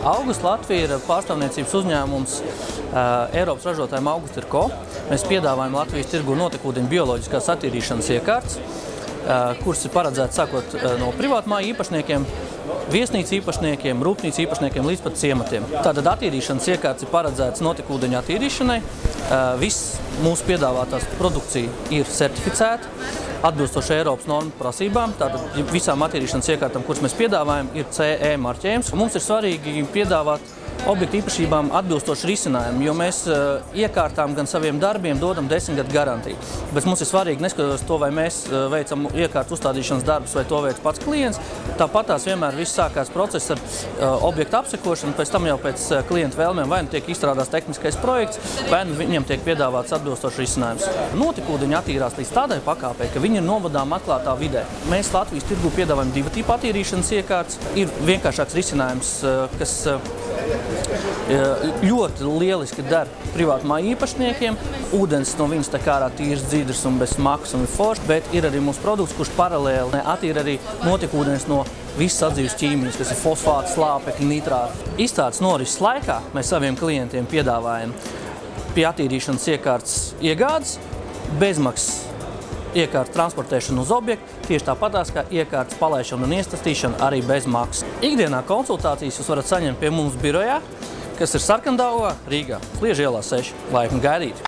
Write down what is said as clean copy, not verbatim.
August Latvija ir pārstāvniecības uzņēmums Eiropas ražotājiem August ir ko. Mēs piedāvājam Latvijas tirgu notekūdeņu bioloģiskās attīrīšanas iekārtas, kuras ir paredzētas sākot no privātmāju īpašniekiem, viesnīcu īpašniekiem, rūpnīcu īpašniekiem līdz pat ciematiem. Tātad attīrīšanas iekārtas ir paredzētas notekūdeņu attīrīšanai. Viss mūsu piedāvātās produkcija ir certificēta, atbilstoši Eiropas normu prasībām. Tātad visām attīrīšanas iekārtām, kuras mēs piedāvājam, ir CE marķējums. Mums ir svarīgi piedāvāt objektu īpašībām atbilstoši risinājumu, jo mēs iekārtām gan saviem darbiem dodam 10 gadu garantiju. Bet mums ir svarīgi, neskatoties to, vai mēs veicam iekārtu uzstādīšanas darbus, vai to veic pats klients. Tāpatās vienmēr viss sākās process ar objektu apsekošanu, pēc tam jau pēc klienta vēlmēm vai nu tiek izstrādāts tehniskais projekts, vai nu viņam tiek piedāvāts atbilstošs risinājums. Notekūdeņi attīrās līdz tādai pakāpei, ka viņi ir novadām atklātā vidē. Mēs Latvijas tirgu piedāvājam 2 tipu attīrīšanas iekārtas. Ir vienkāršāks risinājums, kas ļoti lieliski der privātmāju īpašniekiem. Ūdens no viņas tā kā ārā tīrs, dzidrs un bez smakas un foršs, bet ir arī mūsu produkts, kurš paralēli attīra arī notekūdens no visas atdzīves ķīmijas, kas ir fosfāti, slāpekļi, nitrāti. Izstādes norises laikā mēs saviem klientiem piedāvājam pie attīrīšanas iekārtas iegādes, bezmaksas iekārtas transportēšanu uz objektu, tieši tāpatās kā iekārtas palaišana un iestastīšana arī bez maksas. Ikdienā konsultācijas jūs varat saņemt pie mums birojā, kas ir Sarkandaugā, Rīgā, Sliežu ielā 6. Laipni gaidīt!